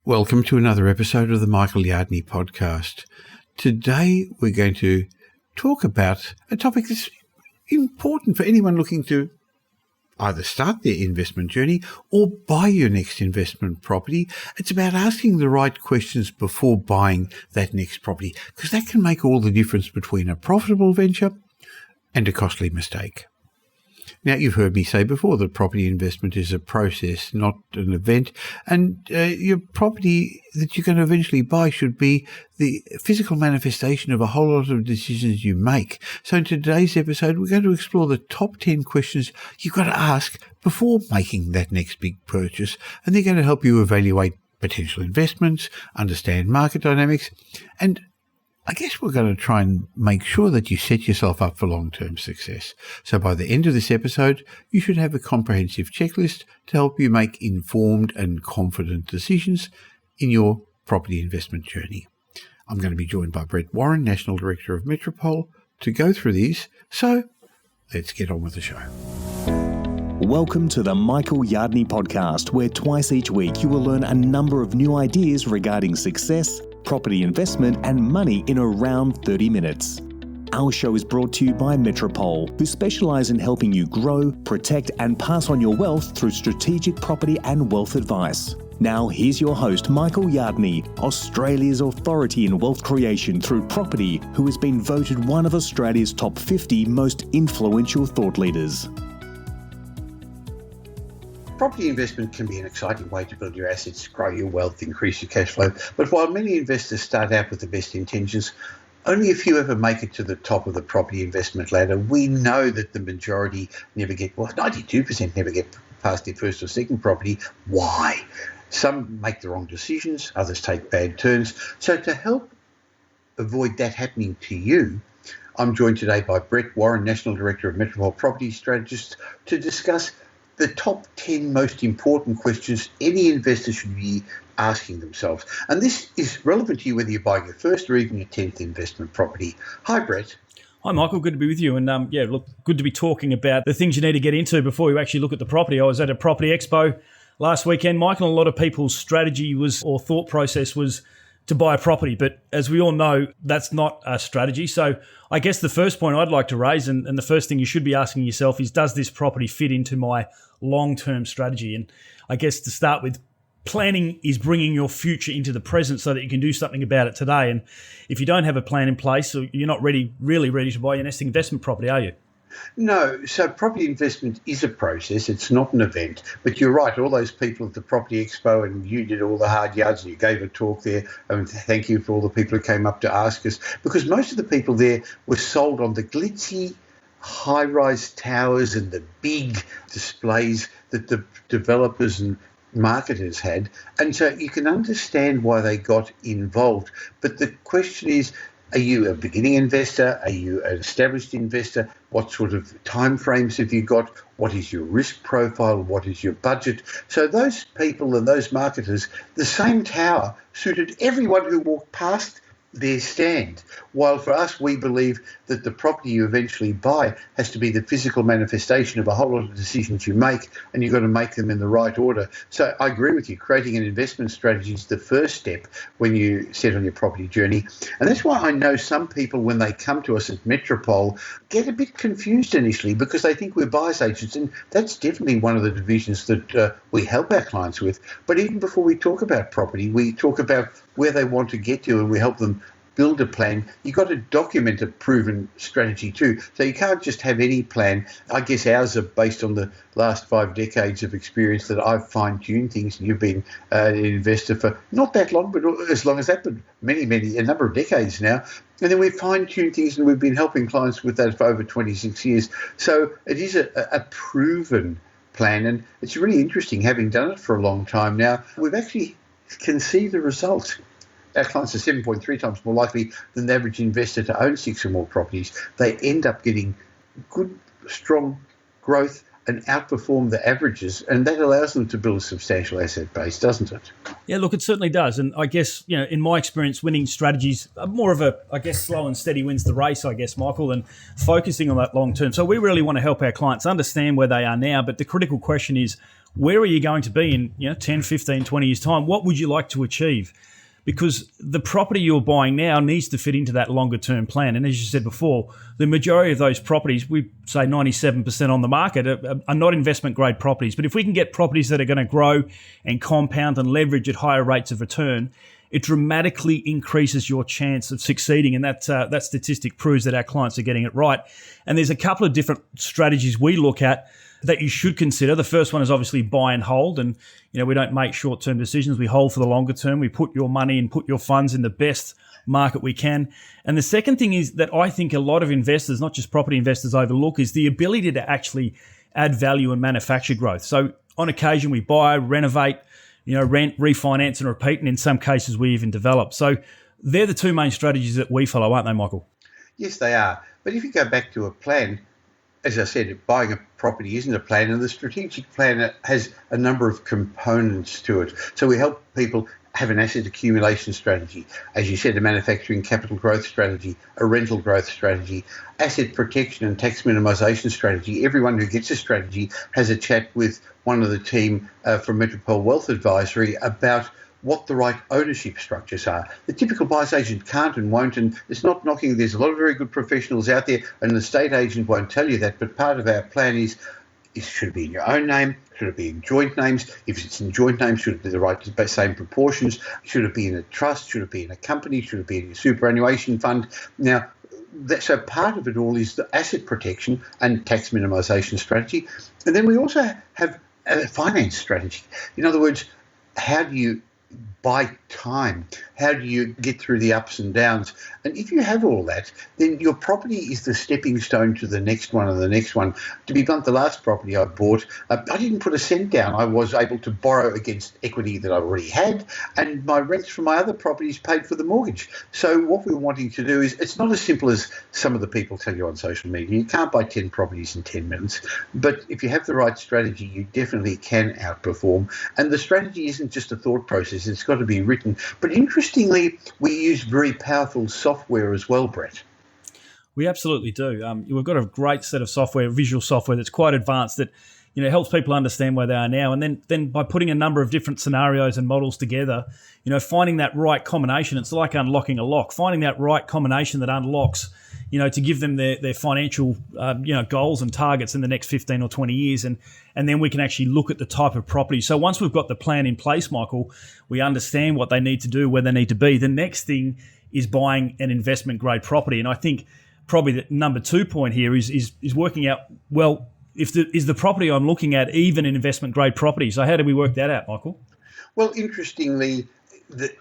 Welcome to another episode of the Michael Yardney podcast. Today we're going to talk about a topic that's important for anyone looking to either start their investment journey or buy your next investment property. It's about asking the right questions before buying that next property, because that can make all the difference between a profitable venture and a costly mistake. Now, you've heard me say before that property investment is a process, not an event, and your property that you're going to eventually buy should be the physical manifestation of a whole lot of decisions you make. So in today's episode, we're going to explore the top 10 questions you've got to ask before making that next big purchase, and they're going to help you evaluate potential investments, understand market dynamics, and I guess we're going to try and make sure that you set yourself up for long-term success. So by the end of this episode, you should have a comprehensive checklist to help you make informed and confident decisions in your property investment journey. I'm going to be joined by Brett Warren, National Director of Metropole, to go through these. So let's get on with the show. Welcome to the Michael Yardney podcast, where twice each week you will learn a number of new ideas regarding success, property investment and money in around 30 minutes. Our show is brought to you by Metropole, who specialise in helping you grow, protect and pass on your wealth through strategic property and wealth advice. Now here's your host, Michael Yardney, Australia's authority in wealth creation through property, who has been voted one of Australia's top 50 most influential thought leaders. Property investment can be an exciting way to build your assets, grow your wealth, increase your cash flow. But while many investors start out with the best intentions, only a few ever make it to the top of the property investment ladder. We know that the majority never get, 92% never get past their first or second property. Why? Some make the wrong decisions, others take bad turns. So to help avoid that happening to you, I'm joined today by Brett Warren, National Director of Metropole Property Strategists, to discuss the top 10 most important questions any investor should be asking themselves. And this is relevant to you whether you're buying your first or even your 10th investment property. Hi, Brett. Hi, Michael. Good to be with you. And good to be talking about the things you need to get into before you actually look at the property. I was at a property expo last weekend, Michael, and a lot of people's strategy or thought process was to buy a property. But as we all know, that's not a strategy. So I guess the first point I'd like to raise, and the first thing you should be asking yourself is, does this property fit into my long-term strategy? And I guess to start with, planning is bringing your future into the present so that you can do something about it today. And if you don't have a plan in place, you're not really ready to buy your next investment property, are you? No, so property investment is a process. It's not an event. But you're right, all those people at the Property Expo, and you did all the hard yards and you gave a talk there. And thank you for all the people who came up to ask us, because most of the people there were sold on the glitzy high-rise towers and the big displays that the developers and marketers had. And so you can understand why they got involved. But the question is, are you a beginning investor? Are you an established investor? What sort of timeframes have you got? What is your risk profile? What is your budget? So those people and those marketers, the same tower suited everyone who walked past their stand. While for us, we believe that the property you eventually buy has to be the physical manifestation of a whole lot of decisions you make, and you've got to make them in the right order. So I agree with you. Creating an investment strategy is the first step when you set on your property journey. And that's why I know some people, when they come to us at Metropole, get a bit confused initially because they think we're buyer's agents. And that's definitely one of the divisions that we help our clients with. But even before we talk about property, we talk about where they want to get to, and we help them build a plan. You've got to document a proven strategy too. So you can't just have any plan. I guess ours are based on the last 5 decades of experience that I've fine-tuned things, and you've been an investor for not that long, but as long as that, but a number of decades now. And then we fine-tune things, and we've been helping clients with that for over 26 years. So it is a proven plan, and it's really interesting having done it for a long time now. We've actually can see the results. Our clients are 7.3 times more likely than the average investor to own 6 or more properties. They end up getting good, strong growth and outperform the averages, and that allows them to build a substantial asset base, doesn't it? Yeah, look, it certainly does. And I guess, in my experience, winning strategies are more of slow and steady wins the race, Michael, and focusing on that long term. So we really want to help our clients understand where they are now, but the critical question is, where are you going to be in 10, 15, 20 years' time? What would you like to achieve? Because the property you're buying now needs to fit into that longer term plan. And as you said before, the majority of those properties, we say 97% on the market, are not investment grade properties. But if we can get properties that are going to grow and compound and leverage at higher rates of return, it dramatically increases your chance of succeeding. And that statistic proves that our clients are getting it right. And there's a couple of different strategies we look at that you should consider. The first one is obviously buy and hold. And, we don't make short-term decisions. We hold for the longer term. We put your money and put your funds in the best market we can. And the second thing is that I think a lot of investors, not just property investors, overlook is the ability to actually add value and manufacture growth. So on occasion, we buy, renovate, rent, refinance and repeat. And in some cases, we even develop. So they're the two main strategies that we follow, aren't they, Michael? Yes, they are. But if you go back to a plan, as I said, buying a property isn't a plan, and the strategic plan has a number of components to it. So we help people have an asset accumulation strategy, as you said, a manufacturing capital growth strategy, a rental growth strategy, asset protection and tax minimisation strategy. Everyone who gets a strategy has a chat with one of the team from Metropole Wealth Advisory about what the right ownership structures are. The typical buyer's agent can't and won't, and it's not knocking. There's a lot of very good professionals out there, and the estate agent won't tell you that, but part of our plan is should it be in your own name? Should it be in joint names? If it's in joint names, should it be the same proportions? Should it be in a trust? Should it be in a company? Should it be in a superannuation fund? Now, so part of it all is the asset protection and tax minimisation strategy. And then we also have a finance strategy. In other words, how do you buy time? How do you get through the ups and downs? And if you have all that, then your property is the stepping stone to the next one and the next one. To be blunt, the last property I bought, I didn't put a cent down. I was able to borrow against equity that I already had, and my rents from my other properties paid for the mortgage. So what we're wanting to do is, it's not as simple as some of the people tell you on social media. You can't buy 10 properties in 10 minutes, but if you have the right strategy, you definitely can outperform. And the strategy isn't just a thought process, it's got to be written. But interestingly, we use very powerful software as well, Brett. We absolutely do. We've got a great set of software, visual software that's quite advanced that helps people understand where they are now. And then by putting a number of different scenarios and models together, finding that right combination, it's like unlocking a lock, finding that right combination that unlocks, to give them their financial, goals and targets in the next 15 or 20 years. And then we can actually look at the type of property. So once we've got the plan in place, Michael, we understand what they need to do, where they need to be. The next thing is buying an investment grade property. And I think probably the number 2 point here is working out, well, is the property I'm looking at even an investment grade property? So how do we work that out, Michael? Well, interestingly,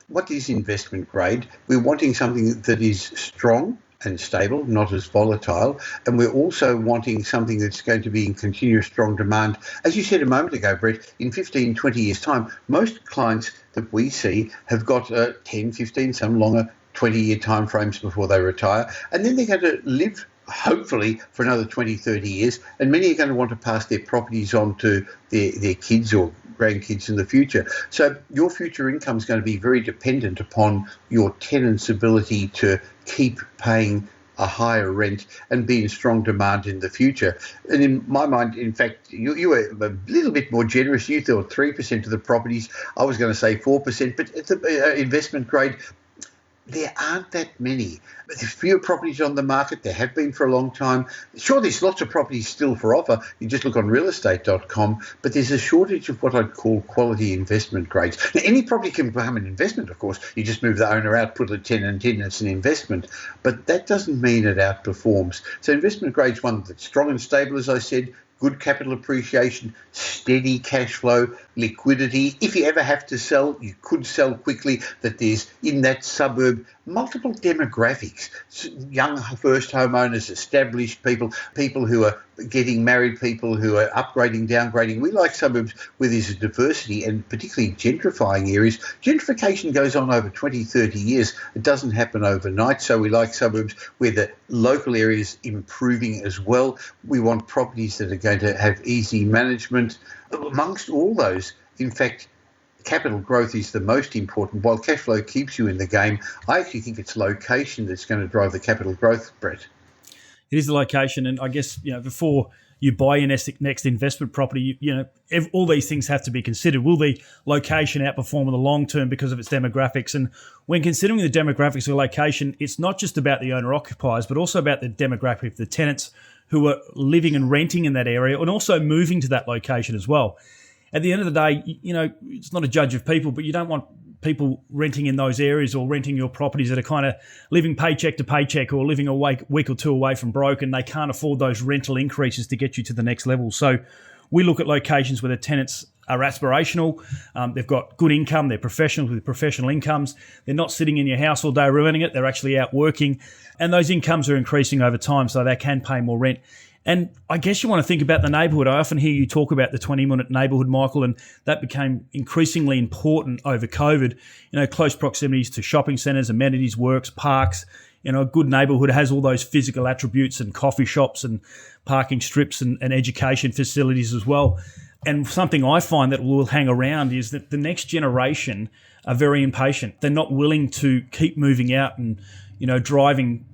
what is investment grade? We're wanting something that is strong and stable, not as volatile. And we're also wanting something that's going to be in continuous strong demand. As you said a moment ago, Brett, in 15, 20 years' time, most clients that we see have got 10, 15, some longer 20-year timeframes before they retire. And then they're going to live, hopefully, for another 20, 30 years. And many are going to want to pass their properties on to their kids or grandkids in the future. So your future income is going to be very dependent upon your tenant's ability to keep paying a higher rent and be in strong demand in the future. And in my mind, in fact, you were a little bit more generous. You thought 3% of the properties. I was going to say 4%, but it's investment grade. There aren't that many. There's fewer properties on the market. There have been for a long time. Sure, there's lots of properties still for offer. You just look on realestate.com, but there's a shortage of what I'd call quality investment grades. Now, any property can become an investment, of course. You just move the owner out, put a tenant in, it's an investment. But that doesn't mean it outperforms. So investment grade's one that's strong and stable, as I said, good capital appreciation, steady cash flow, liquidity. If you ever have to sell, you could sell quickly, that there's, in that suburb, multiple demographics, young first homeowners, established people, people who are getting married, people who are upgrading, downgrading. We like suburbs where there's a diversity, and particularly gentrifying areas. Gentrification goes on over 20, 30 years. It doesn't happen overnight, so we like suburbs where the local area is improving as well. We want properties that are going to have easy management. Amongst all those, in fact, capital growth is the most important. While cash flow keeps you in the game, I actually think it's location that's going to drive the capital growth, Brett. It is the location, and I guess before you buy your next investment property, all these things have to be considered. Will the location outperform in the long term because of its demographics? And when considering the demographics of a location, it's not just about the owner-occupiers, but also about the demographic of the tenants who are living and renting in that area and also moving to that location as well. At the end of the day, it's not a judge of people, but you don't want people renting in those areas or renting your properties that are kind of living paycheck to paycheck or living a week or two away from broke, and they can't afford those rental increases to get you to the next level. So we look at locations where the tenants are aspirational, they've got good income, they're professionals with professional incomes, they're not sitting in your house all day ruining it, they're actually out working, and those incomes are increasing over time so they can pay more rent. And I guess you want to think about the neighbourhood. I often hear you talk about the 20-minute neighbourhood, Michael, and that became increasingly important over COVID. Close proximities to shopping centres, amenities, works, parks. A good neighbourhood has all those physical attributes and coffee shops and parking strips and education facilities as well. And something I find that will hang around is that the next generation are very impatient. They're not willing to keep moving out and, driving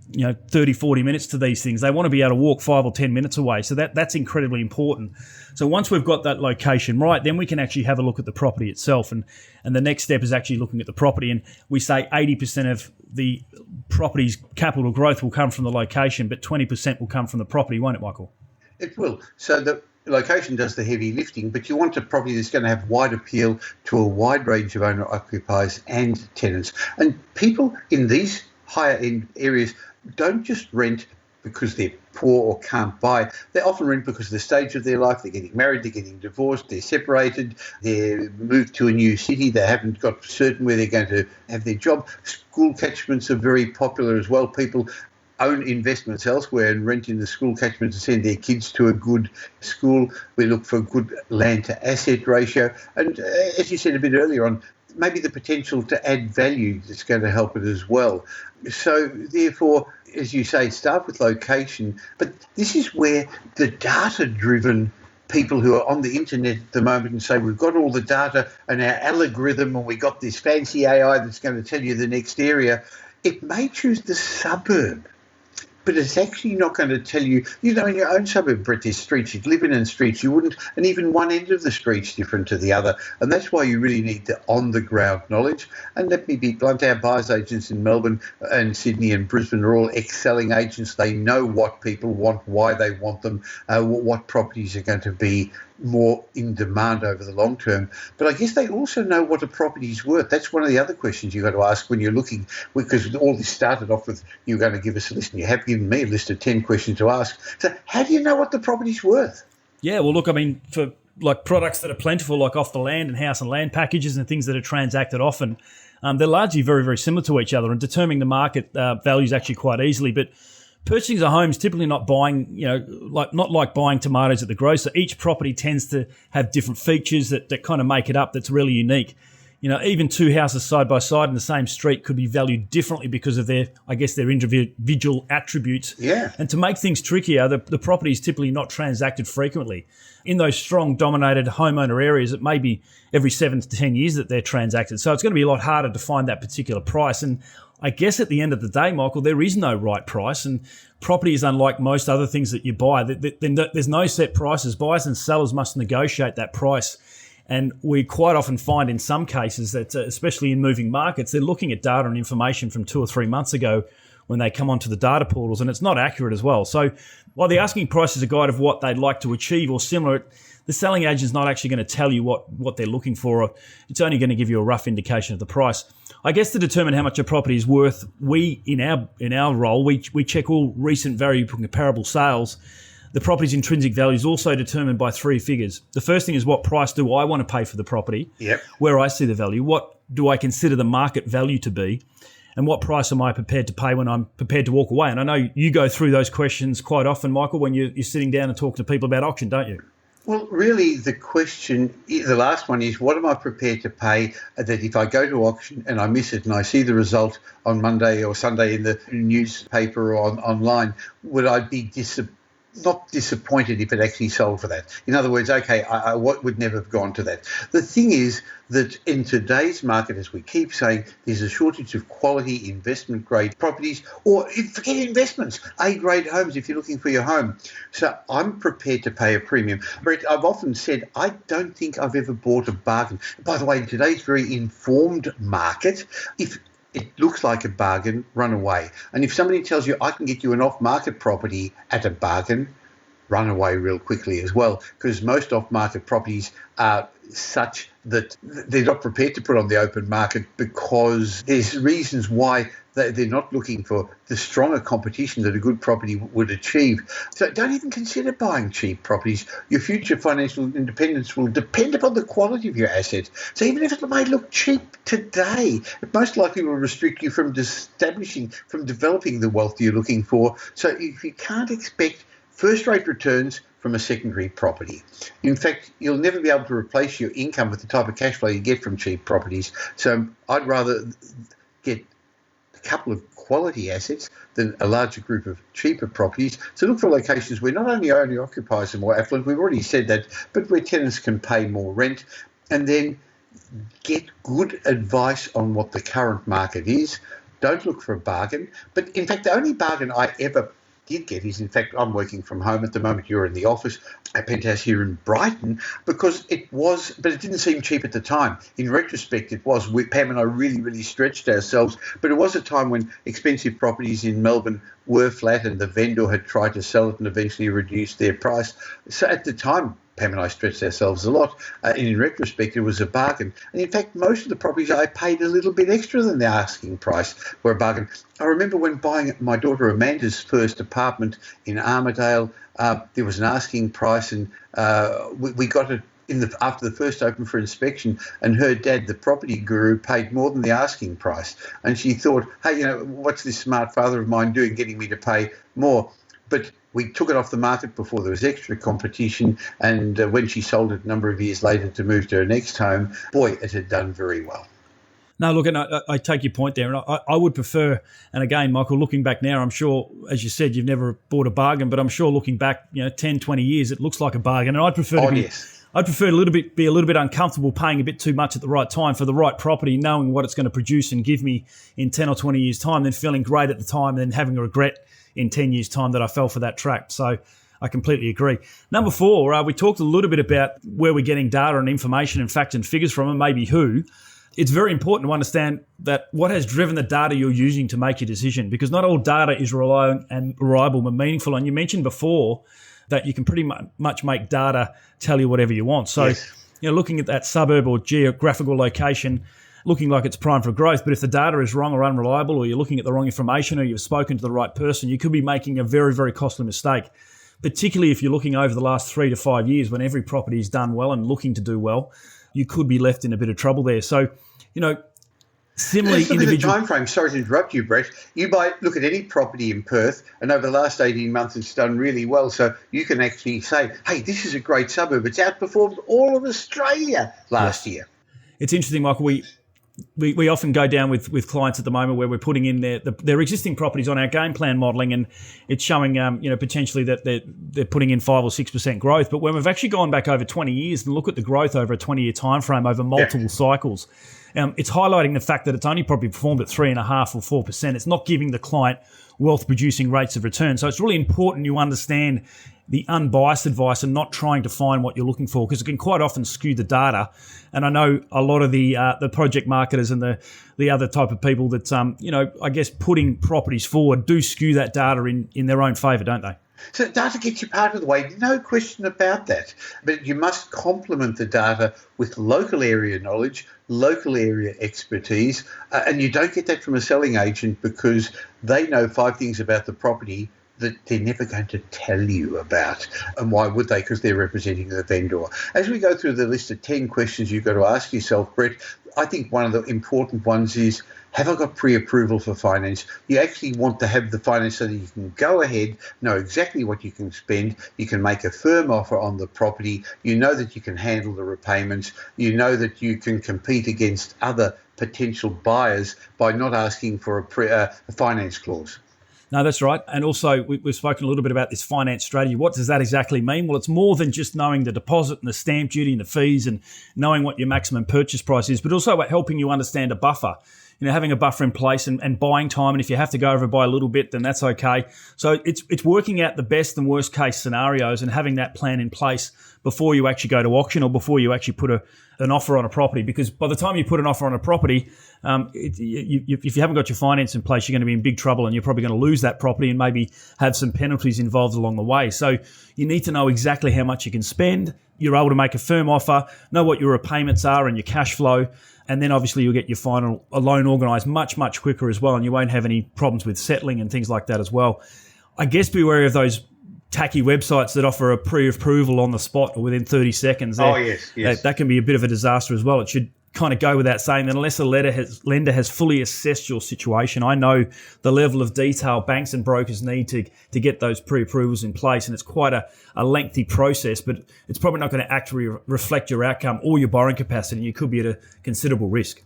30, 40 minutes to these things. They want to be able to walk 5 or 10 minutes away. So that's incredibly important. So once we've got that location right, then we can actually have a look at the property itself. And the next step is actually looking at the property. And we say 80% of the property's capital growth will come from the location, but 20% will come from the property, won't it, Michael? It will. So the location does the heavy lifting, but you want a property that's going to have wide appeal to a wide range of owner-occupiers and tenants. And people in these higher-end areas don't just rent because they're poor or can't buy. They often rent because of the stage of their life. They're getting married, they're getting divorced, they're separated, they're moved to a new city, they haven't got certain where they're going to have their job. School catchments are very popular as well. People own investments elsewhere and rent in the school catchment to send their kids to a good school. We look for a good land to asset ratio. And as you said a bit earlier on, maybe the potential to add value that's going to help it as well. So therefore, as you say, start with location. But this is where the data-driven people who are on the internet at the moment and say, we've got all the data and our algorithm and we got this fancy AI that's going to tell you the next area, it may choose the suburb. But it's actually not going to tell you, in your own suburb, Brett, there's streets, you'd live in streets, you wouldn't, and even one end of the street's different to the other. And that's why you really need the on-the-ground knowledge. And let me be blunt, our buyers agents in Melbourne and Sydney and Brisbane are all ex-selling agents. They know what people want, why they want them, what properties are going to be more in demand over the long term. But I guess they also know what a property's worth. That's one of the other questions you've got to ask when you're looking, because all this started off with you're going to give us a list, and you have given me a list of 10 questions to ask. So how do you know what the property's worth? Yeah, well, look, I mean, for like products that are plentiful, like off the land and house and land packages and things that are transacted often, they're largely very, very similar to each other, and determining the market value is actually quite easily. But purchasing a home is typically not buying, not like buying tomatoes at the grocer. Each property tends to have different features that kind of make it up that's really unique. Even two houses side by side in the same street could be valued differently because of their individual attributes. Yeah. And to make things trickier, the property is typically not transacted frequently. In those strong dominated homeowner areas, it may be every 7 to 10 years that they're transacted. So it's going to be a lot harder to find that particular price. And I guess at the end of the day, Michael, there is no right price, and property is unlike most other things that you buy. There's no set prices. Buyers and sellers must negotiate that price. And we quite often find in some cases that, especially in moving markets, they're looking at data and information from 2 or 3 months ago when they come onto the data portals, and it's not accurate as well. So while the asking price is a guide of what they'd like to achieve or similar, the selling agent's not actually going to tell you what they're looking for. It's only going to give you a rough indication of the price. I guess to determine how much a property is worth, we in our role, we check all recent variable comparable sales. The property's intrinsic value is also determined by 3 figures. The first thing is, what price do I want to pay for the property? Yep. Where I see the value. What do I consider the market value to be? And what price am I prepared to pay when I'm prepared to walk away? And I know you go through those questions quite often, Michael, when you're sitting down and talking to people about auction, don't you? Well, really, the last one is, what am I prepared to pay that if I go to auction and I miss it and I see the result on Monday or Sunday in the newspaper or online, would I be not disappointed if it actually sold for that. In other words, okay, I would never have gone to that. The thing is that in today's market, as we keep saying, there's a shortage of quality investment-grade properties, or forget investments, A-grade homes if you're looking for your home. So I'm prepared to pay a premium. Brett, I've often said I don't think I've ever bought a bargain. By the way, in today's very informed market, if it looks like a bargain, run away. And if somebody tells you I can get you an off-market property at a bargain, run away real quickly as well, because most off-market properties are such that they're not prepared to put on the open market because there's reasons why they're not looking for the stronger competition that a good property would achieve. So don't even consider buying cheap properties. Your future financial independence will depend upon the quality of your assets. So even if it may look cheap today, it most likely will restrict you from developing the wealth you're looking for. So if you can't expect first-rate returns from a secondary property. In fact, you'll never be able to replace your income with the type of cash flow you get from cheap properties. So I'd rather get a couple of quality assets than a larger group of cheaper properties. So look for locations where not only owner-occupiers are more affluent, we've already said that, but where tenants can pay more rent, and then get good advice on what the current market is. Don't look for a bargain. But in fact, the only bargain I ever did get is, in fact, I'm working from home at the moment. You're in the office, a penthouse here in Brighton, because it didn't seem cheap at the time. In retrospect, it was. Pam and I really stretched ourselves, but it was a time when expensive properties in Melbourne were flat and the vendor had tried to sell it and eventually reduced their price. So at the time, Pam and I stretched ourselves a lot, and in retrospect, it was a bargain. And in fact, most of the properties I paid a little bit extra than the asking price were a bargain. I remember when buying my daughter Amanda's first apartment in Armidale, there was an asking price, and we got it after the first open for inspection, and her dad, the property guru, paid more than the asking price. And she thought, hey, what's this smart father of mine doing, getting me to pay more? But we took it off the market before there was extra competition, and when she sold it a number of years later to move to her next home, boy, it had done very well. No, look, and I take your point there, and I would prefer, and again, Michael, looking back now, I'm sure, as you said, you've never bought a bargain, but I'm sure looking back, 10, 20 years, it looks like a bargain, and I'd prefer to be a little bit uncomfortable paying a bit too much at the right time for the right property, knowing what it's going to produce and give me in 10 or 20 years' time, than feeling great at the time and then having a regret in 10 years' time that I fell for that trap. So I completely agree. Number 4, we talked a little bit about where we're getting data and information and facts and figures from, and maybe who. It's very important to understand that what has driven the data you're using to make your decision, because not all data is reliable but meaningful. And you mentioned before that you can pretty much make data tell you whatever you want. So, yes. Looking at that suburb or geographical location, looking like it's primed for growth, but if the data is wrong or unreliable, or you're looking at the wrong information, or you've spoken to the right person, you could be making a very, very costly mistake, particularly if you're looking over the last 3 to 5 years when every property is done well and looking to do well. You could be left in a bit of trouble there. So, similarly, let's look at the time frame. Sorry to interrupt you, Brett. You look at any property in Perth, and over the last 18 months, it's done really well. So you can actually say, hey, this is a great suburb. It's outperformed all of Australia last year. It's interesting, Michael. We often go down with clients at the moment where we're putting in their existing properties on our game plan modelling, and it's showing potentially that they're putting in 5 or 6% growth. But when we've actually gone back over 20 years and look at the growth over a 20-year time frame over multiple cycles, it's highlighting the fact that it's only probably performed at 3.5 or 4%. It's not giving the client wealth-producing rates of return. So it's really important you understand the unbiased advice and not trying to find what you're looking for, because it can quite often skew the data. And I know a lot of the project marketers and the other type of people that, I guess putting properties forward do skew that data in their own favour, don't they? So data gets you part of the way, no question about that. But you must complement the data with local area knowledge, local area expertise, and you don't get that from a selling agent because they know 5 things about the property that they're never going to tell you about. And why would they? Because they're representing the vendor. As we go through the list of 10 questions you've got to ask yourself, Brett, I think one of the important ones is, have I got pre-approval for finance? You actually want to have the finance so that you can go ahead, know exactly what you can spend, you can make a firm offer on the property, you know that you can handle the repayments, you know that you can compete against other potential buyers by not asking for a finance clause. No, that's right. And also, we've spoken a little bit about this finance strategy. What does that exactly mean? Well, it's more than just knowing the deposit and the stamp duty and the fees and knowing what your maximum purchase price is, but also about helping you understand a buffer. Having a buffer in place and buying time. And if you have to go over by a little bit, then that's okay. So it's working out the best and worst case scenarios and having that plan in place before you actually go to auction or before you actually put an offer on a property. Because by the time you put an offer on a property, if you haven't got your finance in place, you're going to be in big trouble and you're probably going to lose that property and maybe have some penalties involved along the way. So you need to know exactly how much you can spend. You're able to make a firm offer, know what your repayments are and your cash flow. And then obviously you'll get your final loan organised much, much quicker as well. And you won't have any problems with settling and things like that as well. I guess be wary of those tacky websites that offer a pre-approval on the spot or within 30 seconds. Oh, yes. That can be a bit of a disaster as well. It should kind of go without saying that unless a lender has fully assessed your situation. I know the level of detail banks and brokers need to get those pre-approvals in place, and it's quite a lengthy process, but it's probably not going to actually reflect your outcome or your borrowing capacity. You could be at a considerable risk.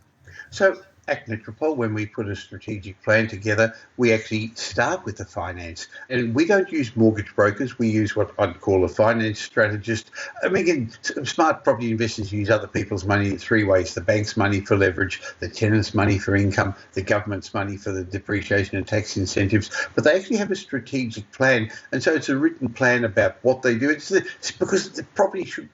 So at Metropole, when we put a strategic plan together, we actually start with the finance. And we don't use mortgage brokers. We use what I'd call a finance strategist. I mean, again, smart property investors use other people's money in three ways: the bank's money for leverage, the tenant's money for income, the government's money for the depreciation and tax incentives. But they actually have a strategic plan. And so it's a written plan about what they do. It's because the property should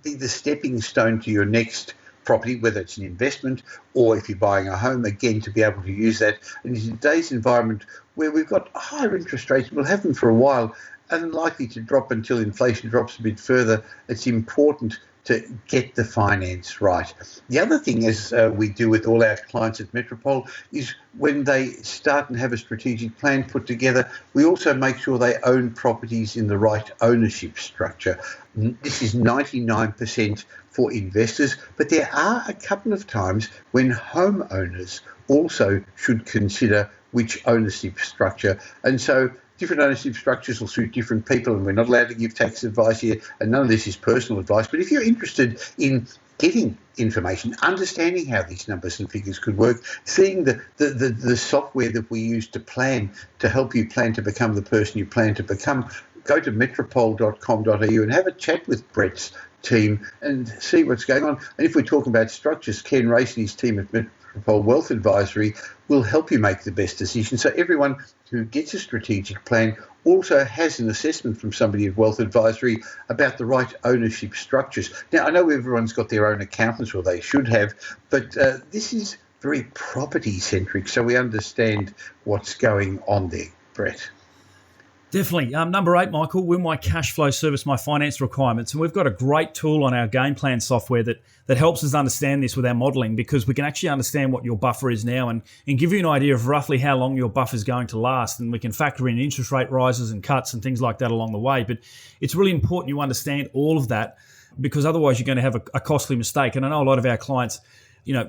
be the stepping stone to your next property, whether it's an investment or if you're buying a home, again, to be able to use that. And in today's environment where we've got higher interest rates, we'll have them for a while, and unlikely to drop until inflation drops a bit further, it's important to get the finance right. The other thing, as we do with all our clients at Metropole, is when they start and have a strategic plan put together, we also make sure they own properties in the right ownership structure. This is 99% for investors, but there are a couple of times when homeowners also should consider which ownership structure. And so different ownership structures will suit different people, and we're not allowed to give tax advice here, and none of this is personal advice. But if you're interested in getting information, understanding how these numbers and figures could work, seeing the software that we use to plan, to help you plan to become the person you plan to become, go to metropole.com.au and have a chat with Brett's team and see what's going on. And if we're talking about structures, Ken Race and his team at Metropole Wealth Advisory will help you make the best decision. So everyone who gets a strategic plan also has an assessment from somebody at Wealth Advisory about the right ownership structures. Now, I know everyone's got their own accountants, or they should have, but this is very property-centric, so we understand what's going on there. Brett. Definitely. Number 8, Michael, will my cash flow service my finance requirements? And we've got a great tool on our game plan software that helps us understand this with our modelling, because we can actually understand what your buffer is now and give you an idea of roughly how long your buffer is going to last. And we can factor in interest rate rises and cuts and things like that along the way. But it's really important you understand all of that, because otherwise you're going to have a costly mistake. And I know a lot of our clients,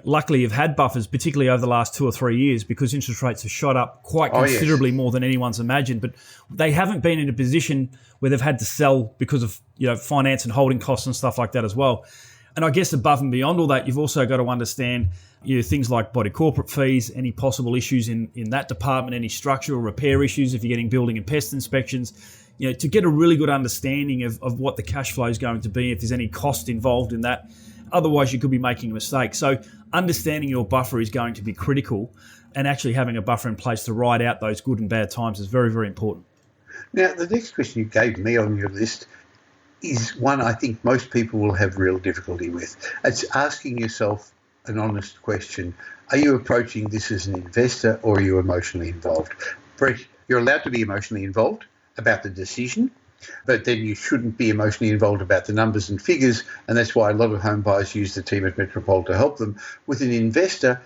luckily have had buffers, particularly over the last 2 or 3 years, because interest rates have shot up quite considerably more than anyone's imagined. But they haven't been in a position where they've had to sell because of finance and holding costs and stuff like that as well. And I guess above and beyond all that, you've also got to understand things like body corporate fees, any possible issues in that department, any structural repair issues if you're getting building and pest inspections, to get a really good understanding of what the cash flow is going to be, if there's any cost involved in that. Otherwise, you could be making a mistake. So understanding your buffer is going to be critical, and actually having a buffer in place to ride out those good and bad times is very, very important. Now, the next question you gave me on your list is one I think most people will have real difficulty with. It's asking yourself an honest question. Are you approaching this as an investor, or are you emotionally involved? Brett, you're allowed to be emotionally involved about the decision, but then you shouldn't be emotionally involved about the numbers and figures, and that's why a lot of home buyers use the team at Metropole to help them. With an investor,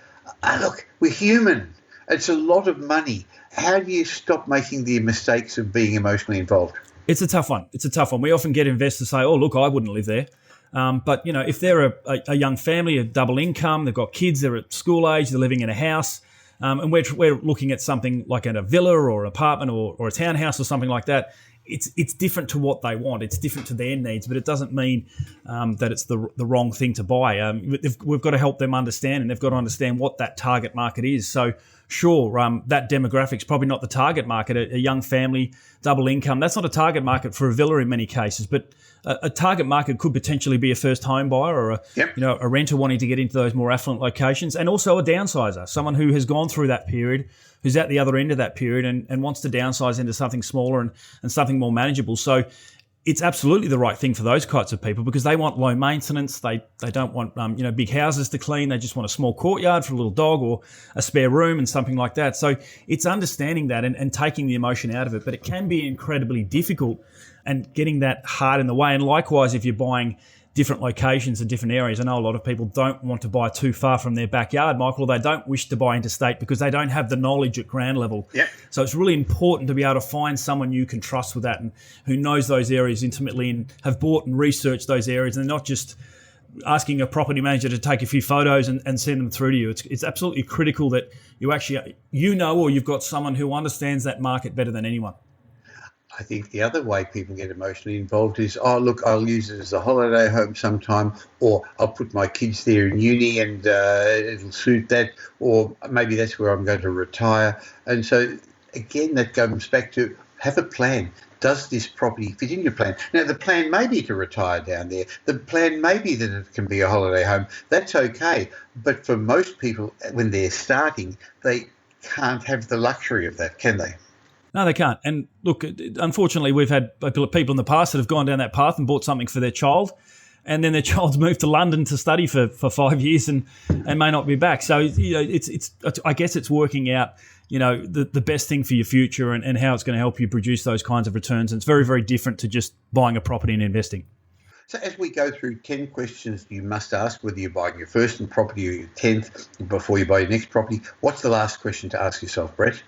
look, we're human. It's a lot of money. How do you stop making the mistakes of being emotionally involved? It's a tough one. We often get investors say, oh, look, I wouldn't live there. But, if they're a young family, a double income, they've got kids, they're at school age, they're living in a house, and we're looking at something like a villa or an apartment or a townhouse or something like that, it's different to what they want. It's different to their needs, but it doesn't mean that it's the wrong thing to buy. We've got to help them understand, and they've got to understand what that target market is. So sure, that demographic's probably not the target market. A young family, double income, that's not a target market for a villa in many cases, but a target market could potentially be a first home buyer or a renter wanting to get into those more affluent locations, and also a downsizer, someone who has gone through that period, who's at the other end of that period and wants to downsize into something smaller and something more manageable. So it's absolutely the right thing for those kinds of people because they want low maintenance. They don't want big houses to clean. They just want a small courtyard for a little dog or a spare room and something like that. So it's understanding that and taking the emotion out of it. But it can be incredibly difficult and getting that hard in the way. And likewise, if you're buying different locations and different areas, I know a lot of people don't want to buy too far from their backyard, Michael. They don't wish to buy interstate because they don't have the knowledge at ground level. Yep. So it's really important to be able to find someone you can trust with that and who knows those areas intimately and have bought and researched those areas, and not just asking a property manager to take a few photos and send them through to you. It's absolutely critical that you actually or you've got someone who understands that market better than anyone. I think the other way people get emotionally involved is, I'll use it as a holiday home sometime, or I'll put my kids there in uni and it'll suit that, or maybe that's where I'm going to retire. And so, again, that comes back to have a plan. Does this property fit in your plan? Now, the plan may be to retire down there. The plan may be that it can be a holiday home. That's okay. But for most people, when they're starting, they can't have the luxury of that, can they? No, they can't. And look, unfortunately, we've had people in the past that have gone down that path and bought something for their child, and then their child's moved to London to study for 5 years and may not be back. So, it's I guess it's working out, the best thing for your future and how it's going to help you produce those kinds of returns. And it's very, very different to just buying a property and investing. So as we go through 10 questions you must ask, whether you're buying your first property or your 10th before you buy your next property, what's the last question to ask yourself, Brett?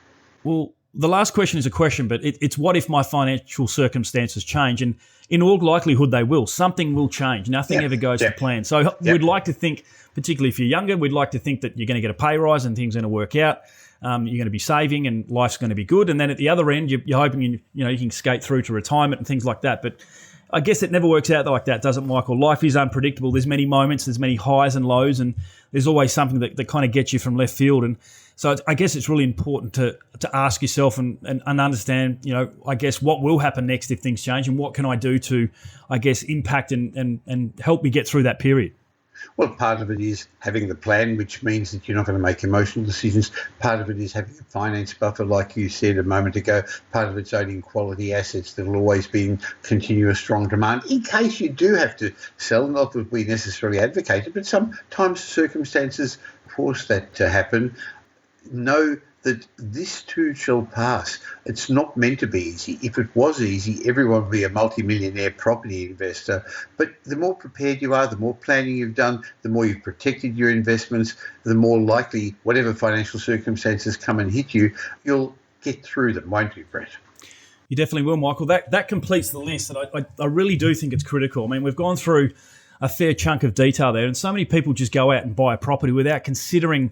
Well, the last question is a question, but it's what if my financial circumstances change? And in all likelihood, they will. Something will change. Nothing ever goes to plan. So we'd like to think, particularly if you're younger, we'd like to think that you're going to get a pay rise and things are going to work out. You're going to be saving and life's going to be good. And then at the other end, you're hoping you can skate through to retirement and things like that. But I guess it never works out like that, does it, Michael? Life is unpredictable. There's many moments, there's many highs and lows, and there's always something that kind of gets you from left field. And so I guess it's really important to ask yourself and understand, I guess what will happen next if things change, and what can I do to, I guess, impact and help me get through that period. Well, part of it is having the plan, which means that you're not going to make emotional decisions. Part of it is having a finance buffer, like you said a moment ago. Part of it's owning quality assets that will always be in continuous strong demand in case you do have to sell. Not that we necessarily advocate it, but sometimes circumstances force that to happen. Know that this too shall pass. It's not meant to be easy. If it was easy, everyone would be a multimillionaire property investor. But the more prepared you are, the more planning you've done, the more you've protected your investments, the more likely whatever financial circumstances come and hit you, you'll get through them, won't you, Brett? You definitely will, Michael. That completes the list, and I really do think it's critical. I mean, we've gone through a fair chunk of detail there, and so many people just go out and buy a property without considering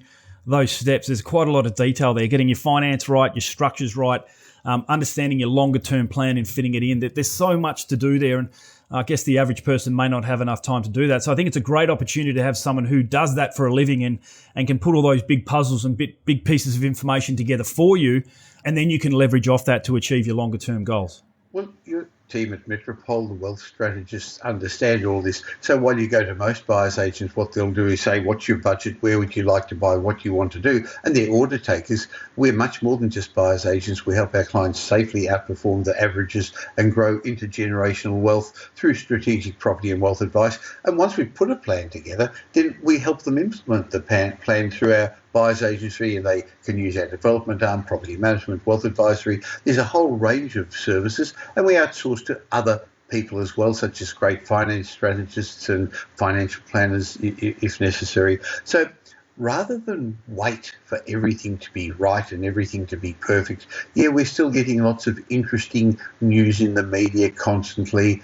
those steps. There's quite a lot of detail there, getting your finance right, your structures right, understanding your longer term plan and fitting it in. There's so much to do there, and I guess the average person may not have enough time to do that. So I think it's a great opportunity to have someone who does that for a living and can put all those big puzzles and big pieces of information together for you, and then you can leverage off that to achieve your longer term goals. Well, your team at Metropole, the wealth strategists, understand all this. So while you go to most buyers agents, what they'll do is say, what's your budget? Where would you like to buy? What do you want to do? And they're order takers. We're much more than just buyers agents. We help our clients safely outperform the averages and grow intergenerational wealth through strategic property and wealth advice. And once we put a plan together, then we help them implement the plan through our buyers agency, and they can use our development arm, property management, wealth advisory. There's a whole range of services, and we outsource to other people as well, such as great finance strategists and financial planners if necessary. So rather than wait for everything to be right and everything to be perfect, we're still getting lots of interesting news in the media constantly.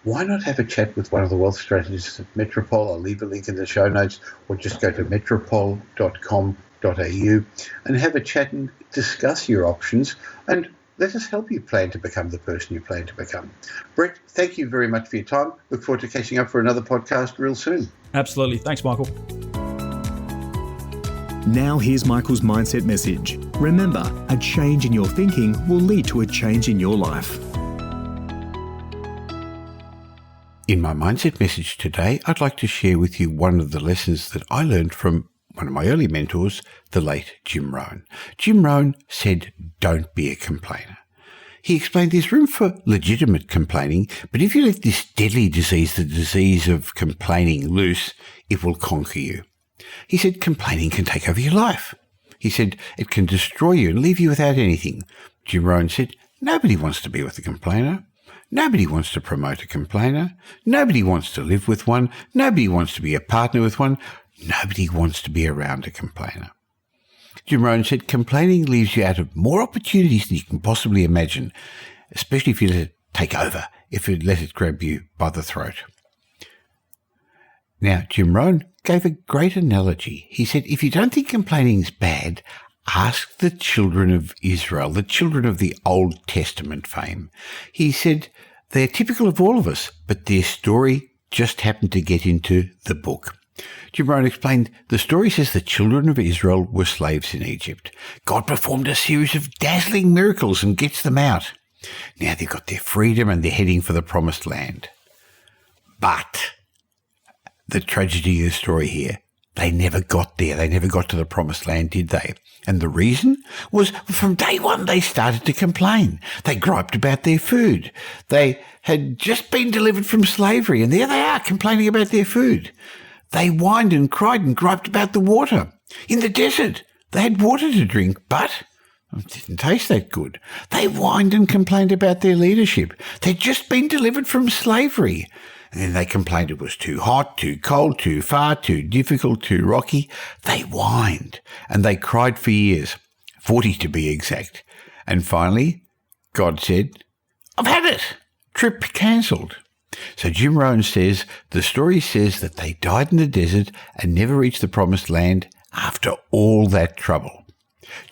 Why not have a chat with one of the wealth strategists at Metropole? I'll leave a link in the show notes, or just go to metropole.com.au and have a chat and discuss your options. And Let us help you plan to become the person you plan to become. Brett, thank you very much for your time. Look forward to catching up for another podcast real soon. Absolutely. Thanks, Michael. Now here's Michael's mindset message. Remember, a change in your thinking will lead to a change in your life. In my mindset message today, I'd like to share with you one of the lessons that I learned from one of my early mentors, the late Jim Rohn. Jim Rohn said, "Don't be a complainer." He explained there's room for legitimate complaining, but if you let this deadly disease, the disease of complaining, loose, it will conquer you. He said complaining can take over your life. He said it can destroy you and leave you without anything. Jim Rohn said nobody wants to be with a complainer. Nobody wants to promote a complainer. Nobody wants to live with one. Nobody wants to be a partner with one. Nobody wants to be around a complainer. Jim Rohn said complaining leaves you out of more opportunities than you can possibly imagine, especially if you let it take over, if you let it grab you by the throat. Now, Jim Rohn gave a great analogy. He said, if you don't think complaining is bad, ask the children of Israel, the children of the Old Testament fame. He said, they're typical of all of us, but their story just happened to get into the book. Jim Rohn explained, the story says the children of Israel were slaves in Egypt. God performed a series of dazzling miracles and gets them out. Now they've got their freedom and they're heading for the promised land. But the tragedy of the story here, they never got there. They never got to the promised land, did they? And the reason was from day one they started to complain. They griped about their food. They had just been delivered from slavery, and there they are complaining about their food. They whined and cried and griped about the water. In the desert, they had water to drink, but it didn't taste that good. They whined and complained about their leadership. They'd just been delivered from slavery. And then they complained it was too hot, too cold, too far, too difficult, too rocky. They whined and they cried for years, 40 to be exact. And finally, God said, I've had it. Trip cancelled. So Jim Rohn says the story says that they died in the desert and never reached the promised land after all that trouble.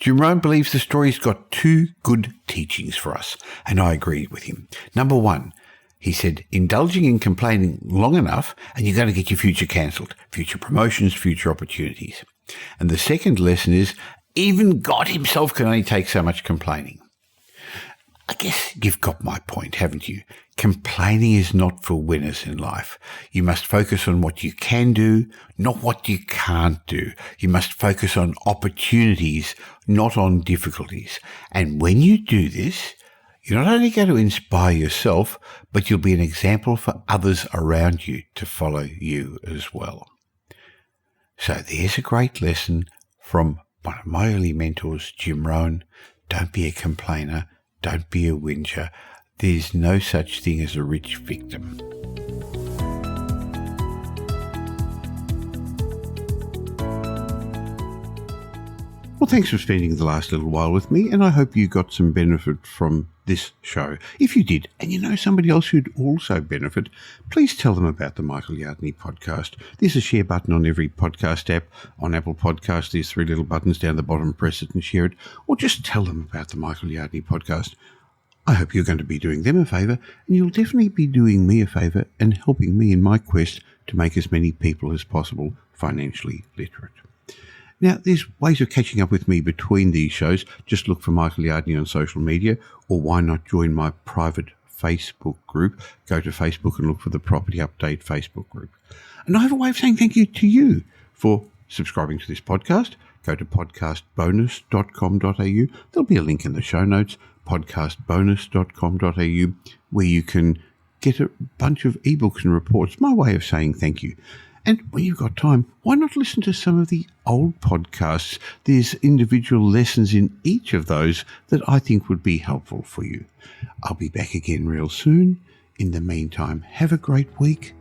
Jim Rohn believes the story's got two good teachings for us, and I agree with him. Number one, he said, indulging in complaining long enough and you're going to get your future cancelled, future promotions, future opportunities. And the second lesson is, even God himself can only take so much complaining. I guess you've got my point, haven't you? Complaining is not for winners in life. You must focus on what you can do, not what you can't do. You must focus on opportunities, not on difficulties. And when you do this, you're not only going to inspire yourself, but you'll be an example for others around you to follow you as well. So there's a great lesson from one of my early mentors, Jim Rohn. Don't be a complainer. Don't be a whinger. There's no such thing as a rich victim. Well, thanks for spending the last little while with me, and I hope you got some benefit from this show. If you did, and you know somebody else who'd also benefit, please tell them about the Michael Yardney podcast. There's a share button on every podcast app. On Apple Podcasts, there's three little buttons down the bottom. Press it and share it, or just tell them about the Michael Yardney podcast. I hope you're going to be doing them a favour, and you'll definitely be doing me a favour and helping me in my quest to make as many people as possible financially literate. Now, there's ways of catching up with me between these shows. Just look for Michael Yardney on social media, or why not join my private Facebook group? Go to Facebook and look for the Property Update Facebook group. And I have a way of saying thank you to you for subscribing to this podcast. Go to podcastbonus.com.au. There'll be a link in the show notes, podcastbonus.com.au, where you can get a bunch of ebooks and reports. My way of saying thank you. And when you've got time, why not listen to some of the old podcasts? There's individual lessons in each of those that I think would be helpful for you. I'll be back again real soon. In the meantime, have a great week.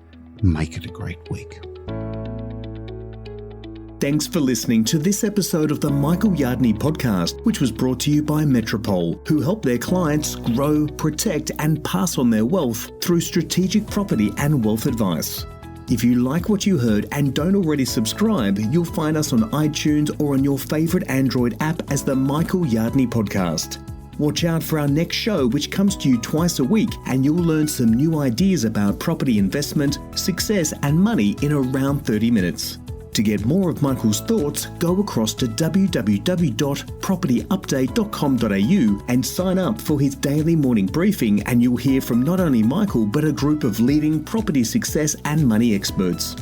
Make it a great week. Thanks for listening to this episode of the Michael Yardney podcast, which was brought to you by Metropole, who help their clients grow, protect, and pass on their wealth through strategic property and wealth advice. If you like what you heard and don't already subscribe, you'll find us on iTunes or on your favourite Android app as the Michael Yardney Podcast. Watch out for our next show, which comes to you twice a week, and you'll learn some new ideas about property investment, success, and money in around 30 minutes. To get more of Michael's thoughts, go across to www.propertyupdate.com.au and sign up for his daily morning briefing, and you'll hear from not only Michael, but a group of leading property success and money experts.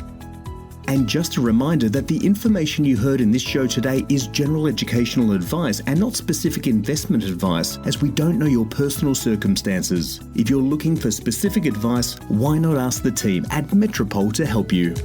And just a reminder that the information you heard in this show today is general educational advice and not specific investment advice, as we don't know your personal circumstances. If you're looking for specific advice, why not ask the team at Metropole to help you?